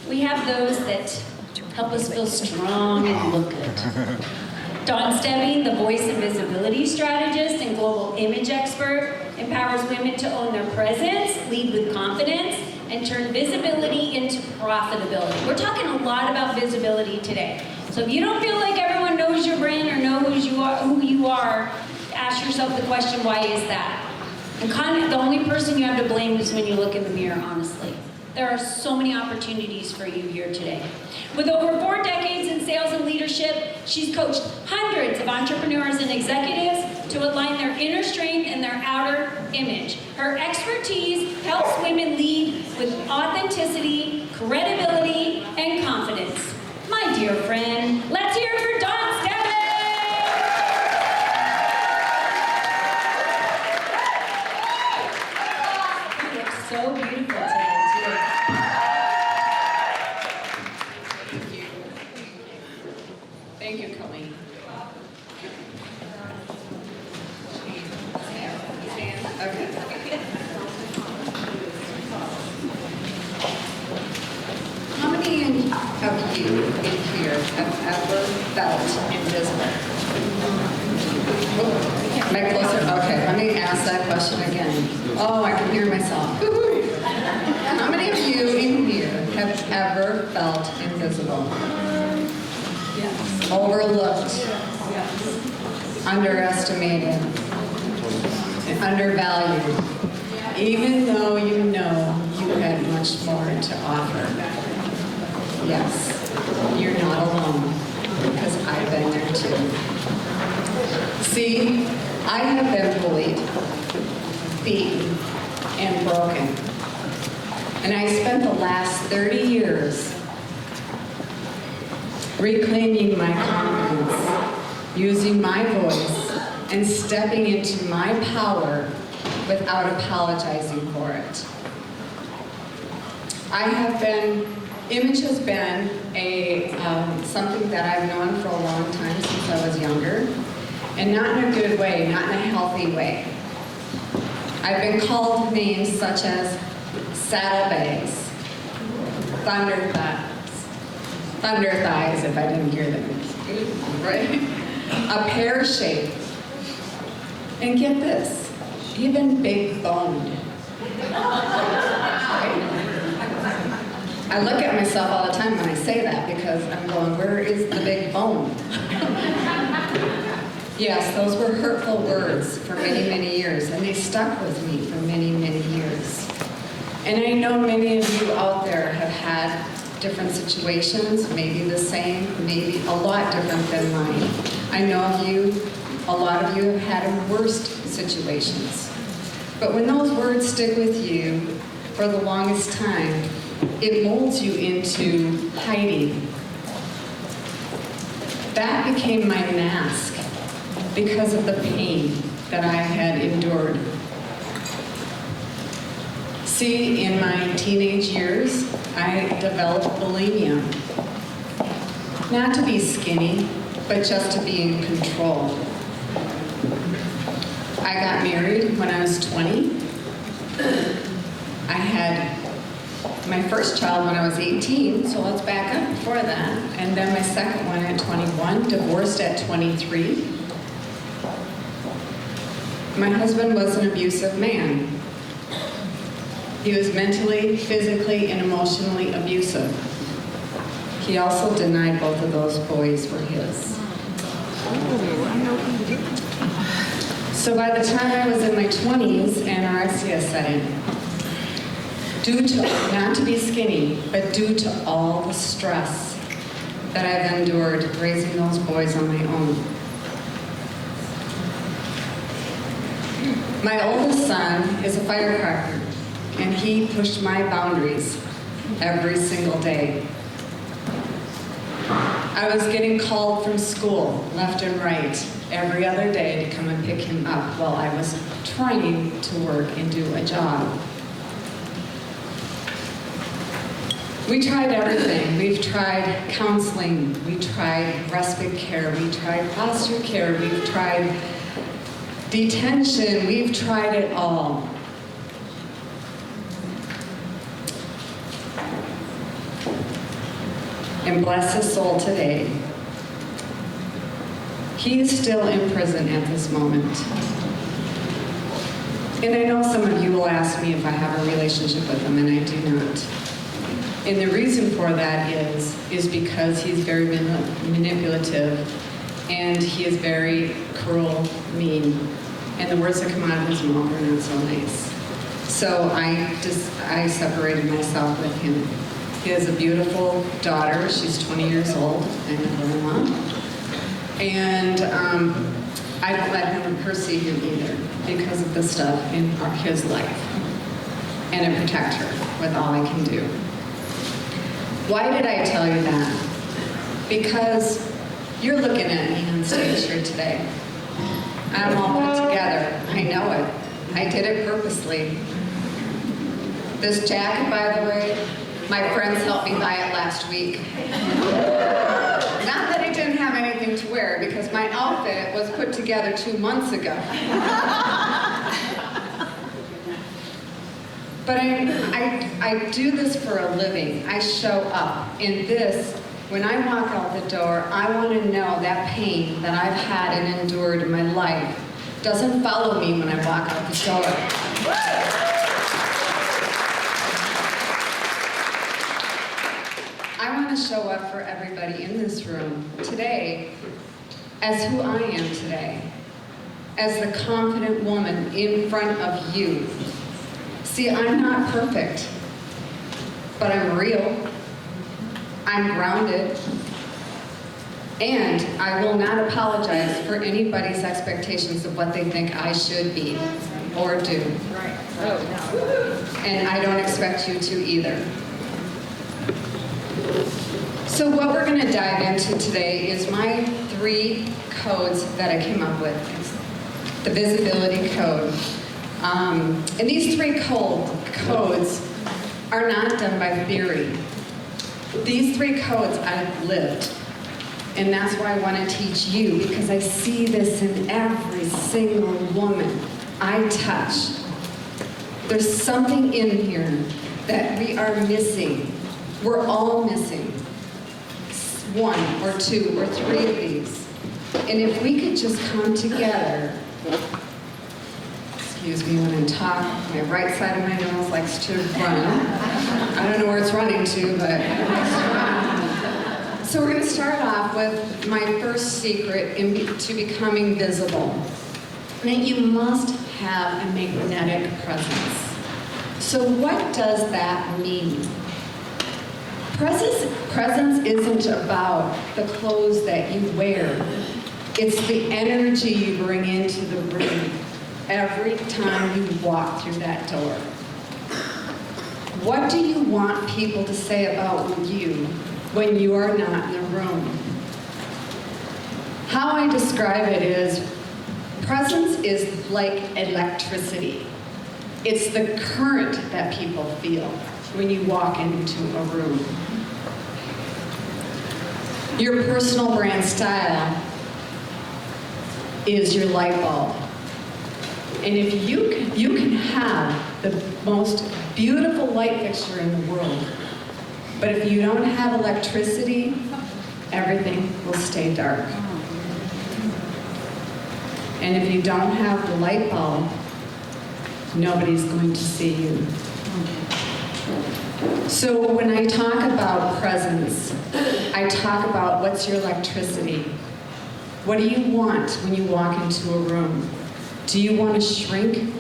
We have those that help us feel strong and look good. Dawn Stebbing, the voice and visibility strategist and global image expert, empowers women to own their presence, lead with confidence, and turn visibility into profitability. We're talking a lot about visibility today. So if you don't feel like everyone knows your brand or knows who you are, ask yourself the question, why is that? And the only person you have to blame is when you look in the mirror, honestly. There are so many opportunities for you here today. With over 4 decades in sales and leadership, she's coached hundreds of entrepreneurs and executives to align their inner strength and their outer image. Her expertise helps women lead with authenticity, credibility, and confidence. My dear friend, let's hear it for Dawn Stebbing! You look so beautiful today. Thank you, Colleen. Okay. How many of you in here have ever felt invisible? Am I closer? Okay, let me ask that question again. Oh, I can hear myself. How many of you in here have ever felt invisible? Yes. Overlooked, underestimated, and undervalued, even though you know you had much more to offer. Yes, you're not alone, because I've been there too. See, I have been bullied, beaten, and broken. And I spent the last 30 years reclaiming my confidence, using my voice, and stepping into my power without apologizing for it. Image has been something that I've known for a long time since I was younger, and not in a good way, not in a healthy way. I've been called names such as saddlebags, thunder thighs, if I didn't hear them, right? A pear shape. And get this, even big boned. I look at myself all the time when I say that because I'm going, where is the big bone? Yes, those were hurtful words for many, many years, and they stuck with me for many, many years. And I know many of you out there have had different situations, maybe the same, maybe a lot different than mine. I know a lot of you have had worse situations. But when those words stick with you for the longest time, it molds you into hiding. That became my mask because of the pain that I had endured. See, in my teenage years, I developed bulimia. Not to be skinny, but just to be in control. I got married when I was 20. I had my first child when I was 18, so let's back up before that. And then my second one at 21, divorced at 23. My husband was an abusive man. He was mentally, physically, and emotionally abusive. He also denied both of those boys were his. So by the time I was in my 20s, anorexia set in. Due to, not to be skinny, but due to all the stress that I've endured raising those boys on my own. My oldest son is a firecracker, and he pushed my boundaries every single day. I was getting called from school left and right every other day to come and pick him up while I was trying to work and do a job. We tried everything. We've tried counseling, we tried respite care, we tried foster care, we've tried detention, we've tried it all. and bless his soul today. He is still in prison at this moment. And I know some of you will ask me if I have a relationship with him, and I do not. And the reason for that is because he's very manipulative, and he is very cruel, mean, and the words that come out of his mouth are not so nice. So I separated myself with him. He has a beautiful daughter. She's 20 years old. I'm a grandma. And I don't let her see him either because of the stuff in his life. And I protect her with all I can do. Why did I tell you that? Because you're looking at me on stage here today. I'm all put together. I know it. I did it purposely. This jacket, by the way, my friends helped me buy it last week. Not that I didn't have anything to wear, because my outfit was put together 2 months ago. But I do this for a living. I show up. In this, when I walk out the door, I want to know that pain that I've had and endured in my life doesn't follow me when I walk out the door. I want to show up for everybody in this room today as who I am today, as the confident woman in front of you. See, I'm not perfect, but I'm real, I'm grounded, and I will not apologize for anybody's expectations of what they think I should be or do. And I don't expect you to either. So what we're going to dive into today is my 3 codes that I came up with. The visibility code. And these 3 codes are not done by theory. These 3 codes I've lived. And that's why I want to teach you, because I see this in every single woman I touch. There's something in here that we are missing. We're all missing 1 or 2 or 3 of these. And if we could just come together, excuse me when I talk, my right side of my nose likes to run. I don't know where it's running to, but it likes to run. So we're going to start off with my first secret to becoming visible. That you must have a magnetic presence. So what does that mean? Presence isn't about the clothes that you wear. It's the energy you bring into the room every time you walk through that door. What do you want people to say about you when you are not in the room? How I describe it is, presence is like electricity. It's the current that people feel when you walk into a room. Your personal brand style is your light bulb. And if you can have the most beautiful light fixture in the world, but if you don't have electricity, everything will stay dark. And if you don't have the light bulb, nobody's going to see you. So when I talk about presence, I talk about what's your electricity. What do you want when you walk into a room? Do you want to shrink?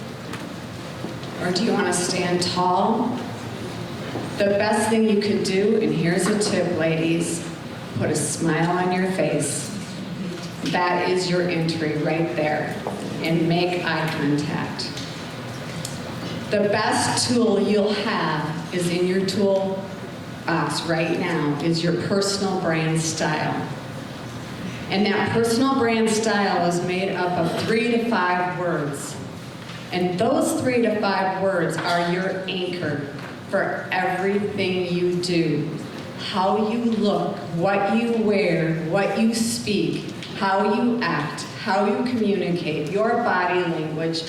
Or do you want to stand tall? The best thing you could do, and here's a tip, ladies, put a smile on your face. That is your entry right there. And make eye contact. The best tool you'll have is in your tool box right now, is your personal brand style. And that personal brand style is made up of 3 to 5 words. And those 3 to 5 words are your anchor for everything you do. How you look, what you wear, what you speak, how you act, how you communicate, your body language,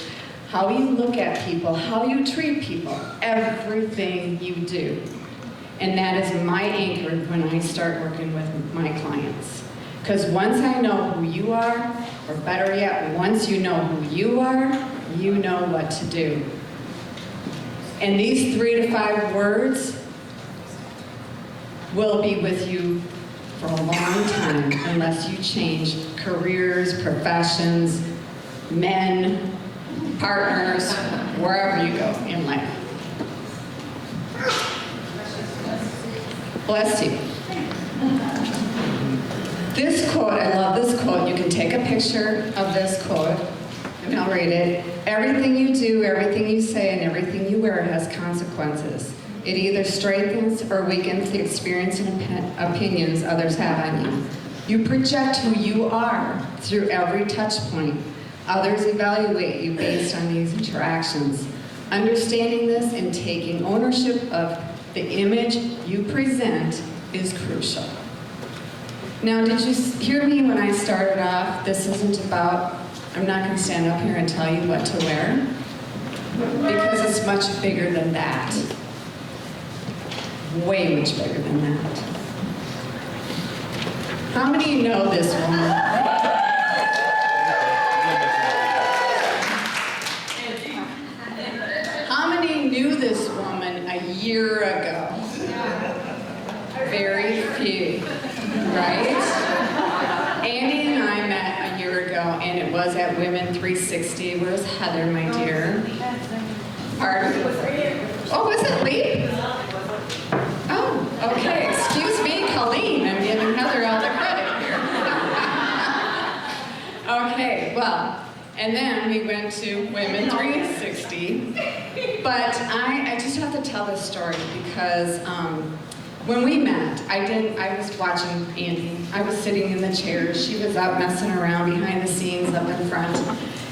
how you look at people, how you treat people, everything you do. And that is my anchor when I start working with my clients. Because once I know who you are, or better yet, once you know who you are, you know what to do. And these 3 to 5 words will be with you for a long time unless you change careers, professions, men, partners, wherever you go in life. Bless you. This quote, I love this quote. You can take a picture of this quote, and I'll read it. Everything you do, everything you say, and everything you wear has consequences. It either strengthens or weakens the experience and opinions others have on you. You project who you are through every touch point. Others evaluate you based on these interactions. Understanding this and taking ownership of the image you present is crucial. Now, did you hear me when I started off? This isn't about, I'm not going to stand up here and tell you what to wear, because it's much bigger than that. Way much bigger than that. How many know this woman? How many knew this woman a year ago? Very few, right? Andy and I met a year ago, and it was at Women 360. Where's Heather, my dear? Pardon? Oh, was it Lee? Oh, okay. Excuse me, Colleen. I'm giving Heather all the credit here. Okay, well, and then we went to Women 360. But I just have to tell this story because when we met, I was watching Andy. I was sitting in the chair. She was out messing around behind the scenes up in front.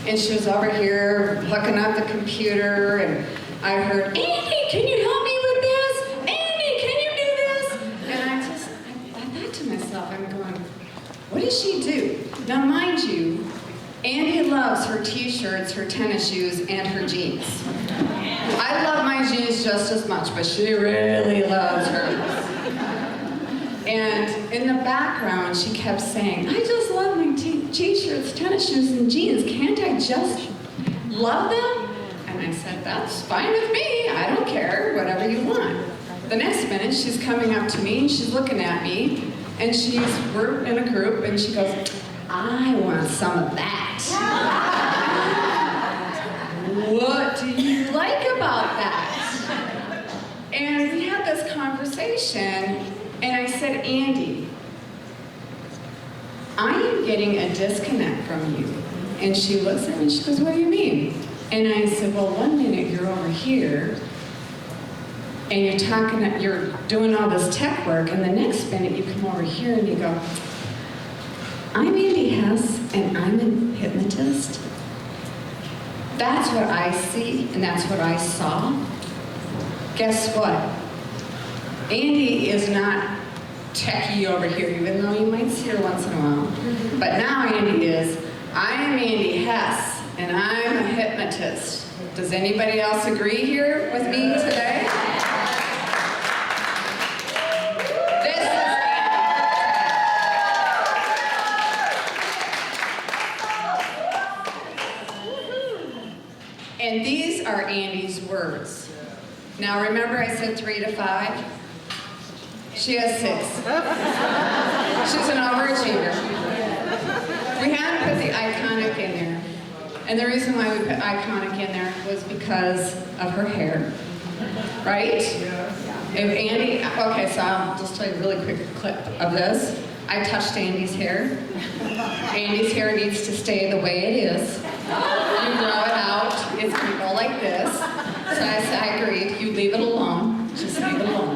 And she was over here looking at the computer, and I heard, Andy, can you help me with this? Andy, can you do this? And I thought to myself, I'm going, what does she do? Now, mind you, Andy loves her t-shirts, her tennis shoes, and her jeans. I love my jeans just as much, but she really loves hers. And in the background, she kept saying, I just love my t-shirts, tennis shoes, and jeans. Can't I just love them? And I said, that's fine with me. I don't care, whatever you want. The next minute, she's coming up to me, and she's looking at me, and we're in a group, and she goes, I want some of that. What do you like about that? And we had this conversation, and I said, Andy, I am getting a disconnect from you. And she looks at me and she goes, what do you mean? And I said, well, one minute you're over here, and you're doing all this tech work, and the next minute you come over here and you go, I'm Andy Hess, and I'm a hypnotist. That's what I see, and that's what I saw. Guess what? Andy is not techie over here, even though you might see her once in a while. But now Andy is, I am Andy Hess, and I'm a hypnotist. Does anybody else agree here with me today? And these are Andy's words. Now remember I said 3 to 5? She has 6. She's an overachiever. We had to put the iconic in there. And the reason why we put iconic in there was because of her hair. Right? If Andy, okay, so I'll just tell you a really quick clip of this. I touched Andy's hair. Andy's hair needs to stay the way it is. You grow it out, it's gonna go like this. So I said, I agreed, you leave it alone, just leave it alone.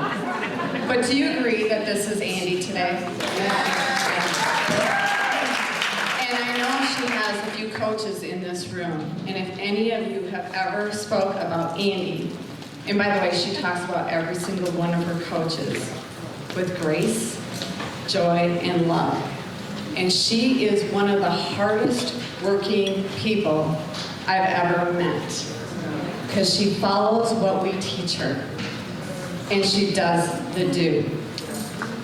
But do you agree that this is Andy today? And I know she has a few coaches in this room, and if any of you have ever spoke about Andy, and by the way, she talks about every single one of her coaches with grace, joy, and love. And she is one of the hardest working people I've ever met, because she follows what we teach her. and she does the do.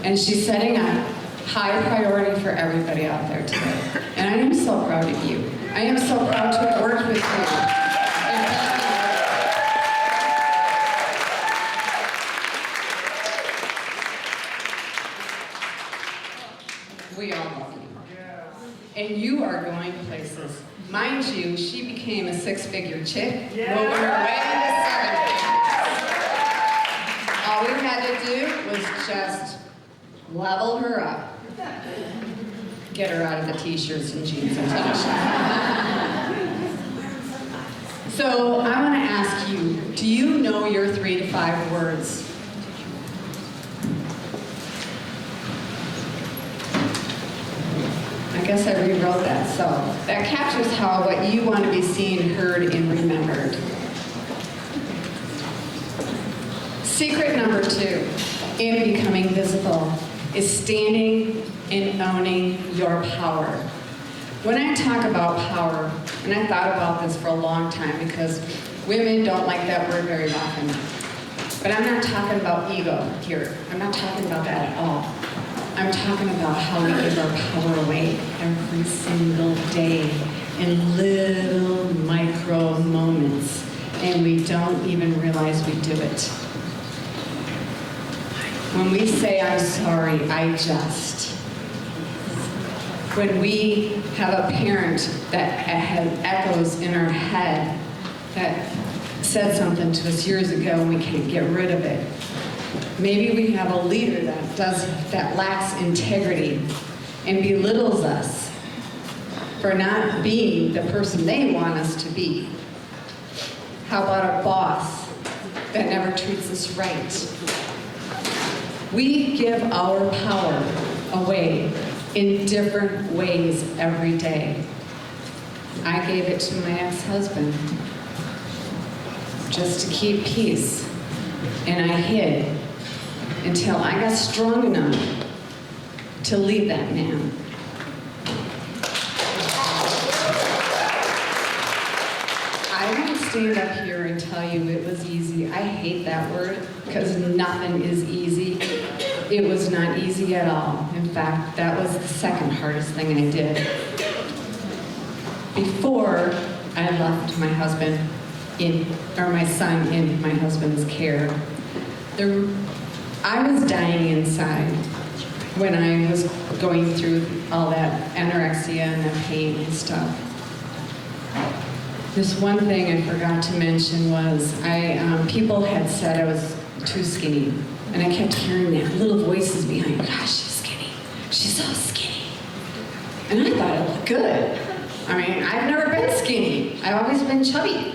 And she's setting a high priority for everybody out there today. And I am so proud of you. I am so proud to have worked with you. We all love you. And you are going places. Mind you, she became a six-figure chick. Well, we were right into seven figures. All we had to do was just level her up. Get her out of the t-shirts and jeans and t-shirts. So I want to ask you, do you know your 3 to 5 words? I guess I rewrote that. So that captures what you want to be seen, heard, and remembered. Secret number 2 in becoming visible is standing and owning your power. When I talk about power, and I thought about this for a long time because women don't like that word very often, but I'm not talking about ego here. I'm not talking about that at all. I'm talking about how we give our power away every single day in little micro moments, and we don't even realize we do it. When we say, I'm sorry, I just. When we have a parent that has echoes in our head that said something to us years ago and we can't get rid of it. Maybe we have a leader that lacks integrity and belittles us for not being the person they want us to be. How about a boss that never treats us right? We give our power away in different ways every day. I gave it to my ex-husband just to keep peace, and I hid until I got strong enough to leave that man. I won't stand up here and tell you it was easy. I hate that word because nothing is easy. It was not easy at all. In fact, that was the second hardest thing I did. Before I left my husband my son in my husband's care, I was dying inside when I was going through all that anorexia and the pain and stuff. This one thing I forgot to mention was people had said I was too skinny. And I kept hearing that little voices behind, gosh, she's skinny. She's so skinny. And I thought it looked good. I mean, I've never been skinny. I've always been chubby.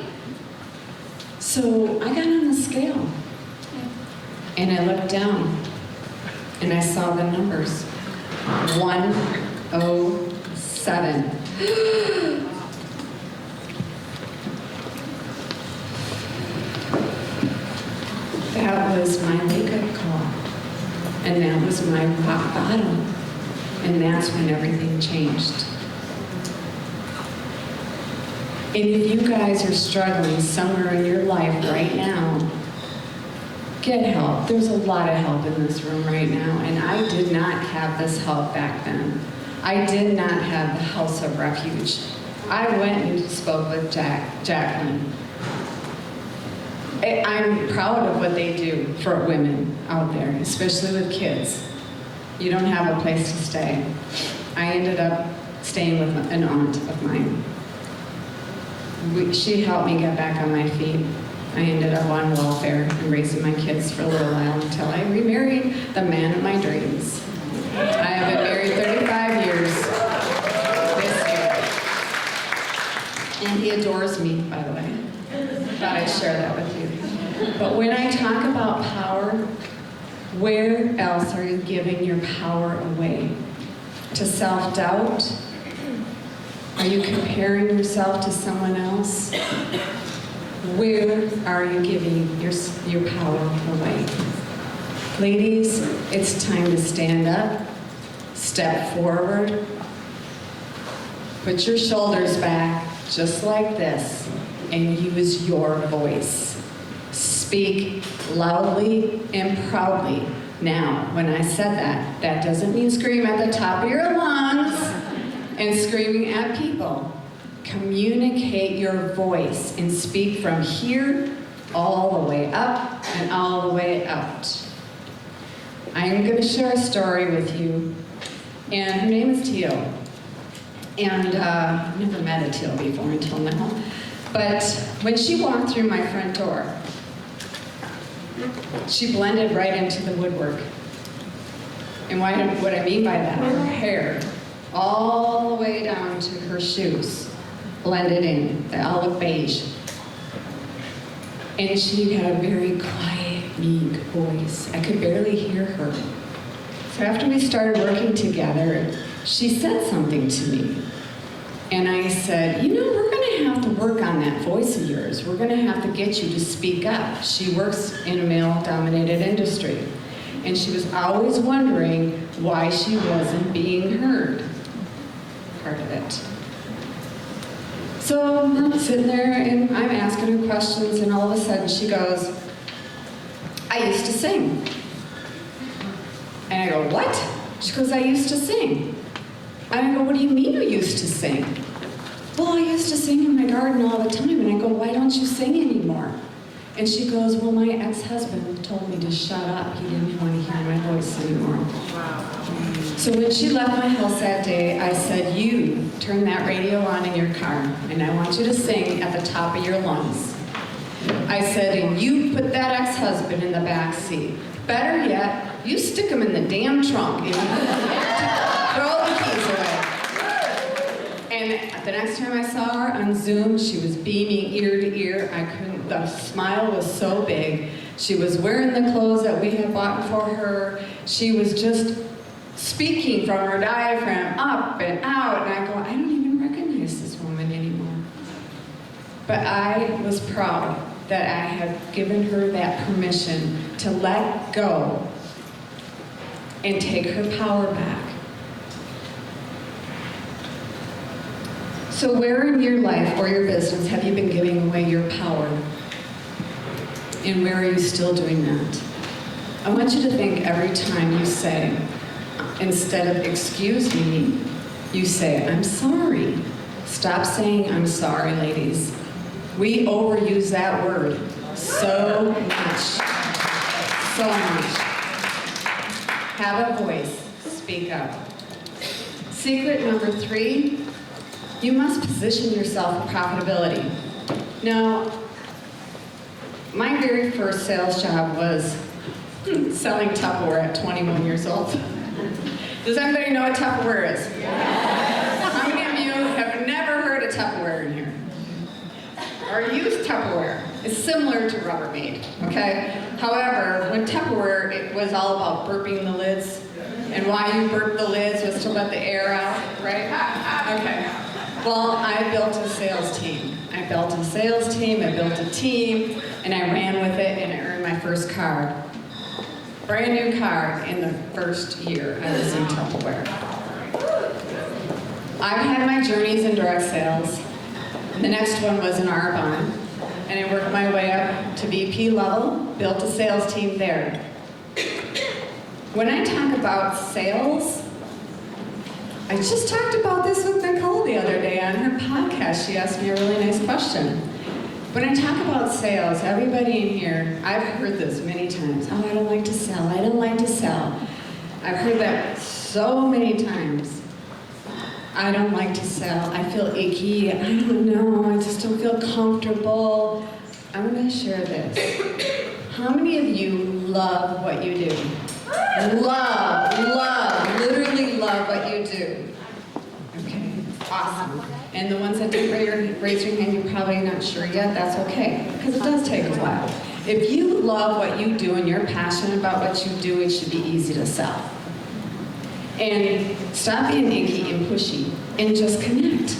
So I got on the scale. And I looked down. And I saw the numbers. 107. That was my wake-up call. And that was my rock bottom. And that's when everything changed. And if you guys are struggling somewhere in your life right now, get help. There's a lot of help in this room right now. And I did not have this help back then. I did not have the House of Refuge. I went and spoke with Jacqueline. I'm proud of what they do for women out there, especially with kids. You don't have a place to stay. I ended up staying with an aunt of mine. She helped me get back on my feet. I ended up on welfare and raising my kids for a little while until I remarried the man of my dreams. I have been married 35 years this year. And he adores me, by the way. Thought I'd share that with you. But when I talk about power, where else are you giving your power away? To self-doubt? Are you comparing yourself to someone else? Where are you giving your power away? Ladies, it's time to stand up, step forward, put your shoulders back just like this, and use your voice. Speak loudly and proudly. Now, when I said that, that doesn't mean scream at the top of your lungs and screaming at people. Communicate your voice and speak from here all the way up and all the way out. I'm going to share a story with you, and her name is Teal. And I've never met a Teal before until now. But when she walked through my front door, she blended right into the woodwork. And what I mean by that, her hair, all the way down to her shoes, blended in, the olive beige. And she had a very quiet, meek voice. I could barely hear her. So after we started working together, she said something to me. And I said, you know, we're going to have to work on that voice of yours. We're going to have to get you to speak up. She works in a male-dominated industry. And she was always wondering why she wasn't being heard. Part of it. So I'm sitting there and I'm asking her questions, and all of a sudden she goes, I used to sing. And I go, what? She goes, I used to sing. And I go, what do you mean you used to sing? Well, I used to sing in my garden all the time. And I go, why don't you sing anymore? And she goes, well, my ex-husband told me to shut up. He didn't want to hear my voice anymore. Wow. So when she left my house that day, I said, you turn that radio on in your car, and I want you to sing at the top of your lungs. I said, and you put that ex-husband in the back seat. Better yet, you stick him in the damn trunk and throw the keys away. And the next time I saw her on Zoom, she was beaming ear to ear. The smile was so big. She was wearing the clothes that we had bought for her. She was just speaking from her diaphragm up and out. And I go, I don't even recognize this woman anymore. But I was proud that I had given her that permission to let go and take her power back. So where in your life or your business have you been giving away your power? And where are you still doing that? I want you to think every time you say, instead of excuse me, you say, I'm sorry. Stop saying I'm sorry, ladies. We overuse that word so much. So much. Have a voice. Speak up. Secret number 3, you must position yourself for profitability. Now, my very first sales job was selling Tupperware at 21 years old. Does anybody know what Tupperware is? Yes. How many of you have never heard of Tupperware in here? Or used Tupperware? It's similar to Rubbermaid, okay? However, when Tupperware, it was all about burping the lids, and why you burp the lids was to let the air out, right? Okay. Well, I built a sales team. I built a team, and I ran with it, and I earned my first car. Brand new car in the first year I was in Tupperware. I've had my journeys in direct sales. The next one was in Arbonne, and I worked my way up to VP level, built a sales team there. When I talk about sales, I just talked about this with Nicole the other day on her podcast. She asked me a really nice question. When I talk about sales, everybody in here, I've heard this many times. Oh, I don't like to sell. I don't like to sell. I've heard that so many times. I don't like to sell. I feel icky. I don't know. I just don't feel comfortable. I'm going to share this. How many of you love what you do? Literally love what you do. Okay, awesome. And the ones that didn't raise your hand, you're probably not sure yet. That's okay, because it does take a while. If you love what you do and you're passionate about what you do, it should be easy to sell. And stop being icky and pushy and just connect.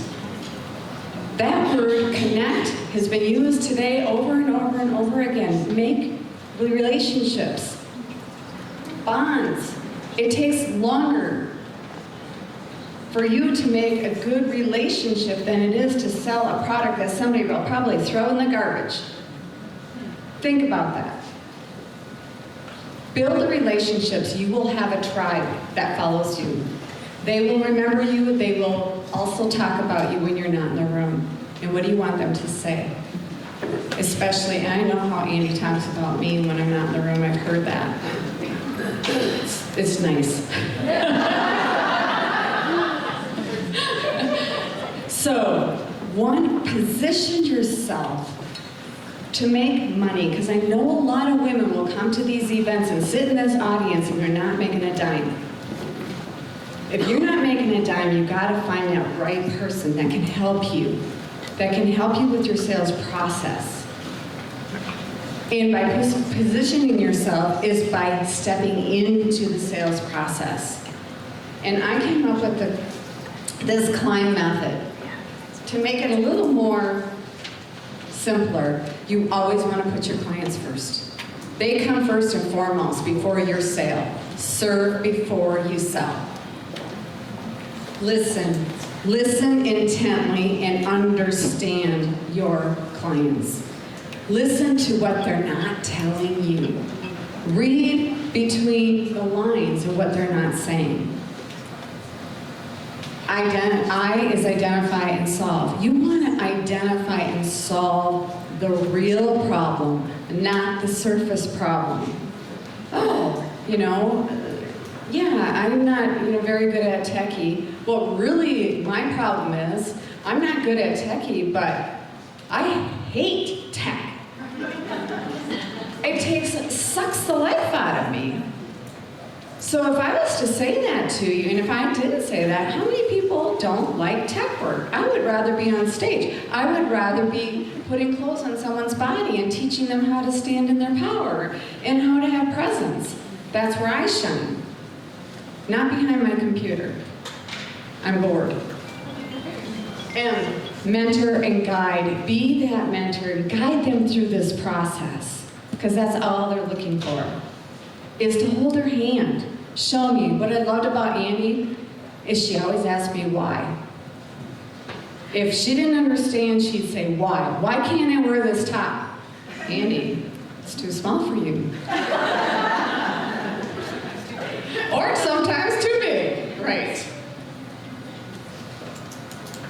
That word, connect, has been used today over and over and over again. Make relationships, bonds. It takes longer for you to make a good relationship than it is to sell a product that somebody will probably throw in the garbage. Think about that. Build the relationships. You will have a tribe that follows you. They will remember you. They will also talk about you when you're not in the room. And what do you want them to say? Especially, and I know how Andy talks about me when I'm not in the room. I've heard that. It's nice. So, position yourself to make money, because I know a lot of women will come to these events and sit in this audience and they're not making a dime. If you're not making a dime, you've got to find that right person that can help you with your sales process. And by positioning yourself is by stepping into the sales process. And I came up with this climb method. To make it a little more simpler, you always want to put your clients first. They come first and foremost before your sale. Serve before you sell. Listen. Listen intently and understand your clients. Listen to what they're not telling you. Read between the lines of what they're not saying. I is identify and solve. You want to identify and solve the real problem, not the surface problem. Oh, yeah, I'm not very good at techie. Well, really, my problem is I'm not good at techie, but I hate tech. It sucks the life out of me. So if I was to say that to you, and if I didn't say that, how many people don't like tech work? I would rather be on stage. I would rather be putting clothes on someone's body and teaching them how to stand in their power and how to have presence. That's where I shine. Not behind my computer. I'm bored. And mentor and guide. Be that mentor and guide them through this process. Because that's all they're looking for. Is to hold her hand. Show me. What I loved about Andy is she always asked me why. If she didn't understand, she'd say, why? Why can't I wear this top? Andy, it's too small for you. Or sometimes too big. Right.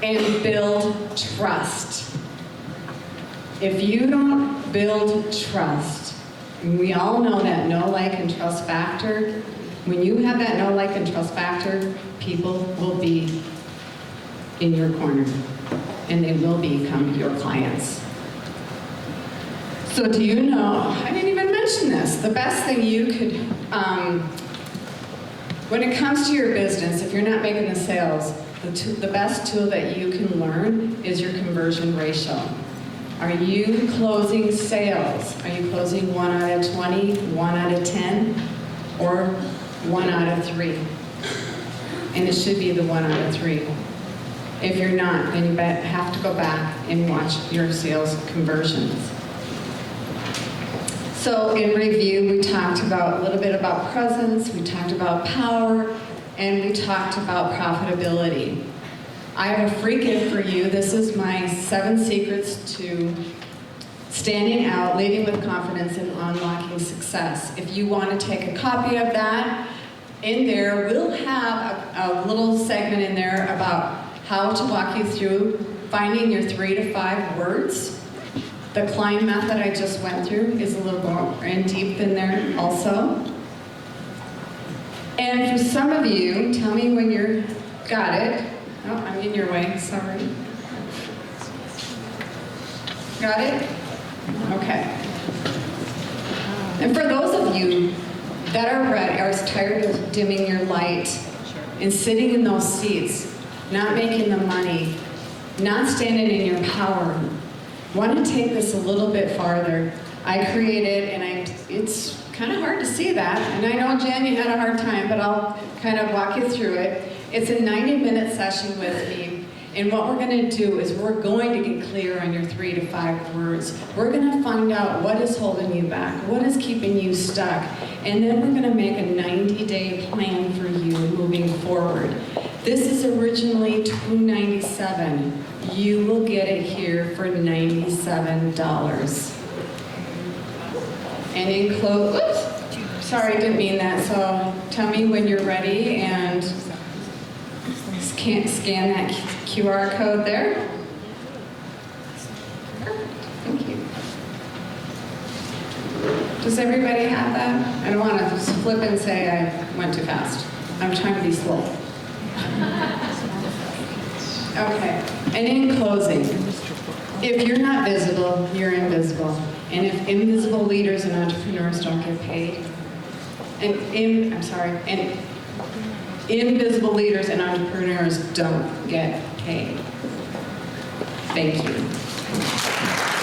And build trust. If you don't build trust, and we all know that know, like, and trust factor, when you have that know, like, and trust factor, people will be in your corner, and they will become your clients. So do you know, I didn't even mention this, the best thing you could, when it comes to your business, if you're not making the sales, the best tool that you can learn is your conversion ratio. Are you closing sales? Are you closing 1 out of 20, 1 out of 10, or 1 out of 3? And it should be the 1 out of 3. If you're not, then you have to go back and watch your sales conversions. So in review, we talked about a little bit about presence, we talked about power, and we talked about profitability. I have a free gift for you. This is my 7 secrets to standing out, leading with confidence, and unlocking success. If you want to take a copy of that, in there, we'll have a little segment in there about how to walk you through finding your 3 to 5 words. The climb method I just went through is a little more in deep in there also. And for some of you, tell me when you're got it. Oh, I'm in your way, sorry. Got it? Okay. And for those of you that are tired of dimming your light and sitting in those seats, not making the money, not standing in your power, want to take this a little bit farther. I created, and it's kind of hard to see that, and I know, Jen, you had a hard time, but I'll kind of walk you through it. It's a 90-minute session with me, and what we're going to do is we're going to get clear on your 3 to 5 words. We're going to find out what is holding you back, what is keeping you stuck, and then we're going to make a 90-day plan for you moving forward. This is originally $297. You will get it here for $97. And in close, whoops, sorry, didn't mean that. So tell me when you're ready and scan that QR code there. Perfect, thank you. Does everybody have that? I don't want to just flip and say I went too fast. I'm trying to be slow. Okay, and in closing, if you're not visible, you're invisible. And if invisible leaders and entrepreneurs don't get paid, and invisible leaders and entrepreneurs don't get paid. Thank you.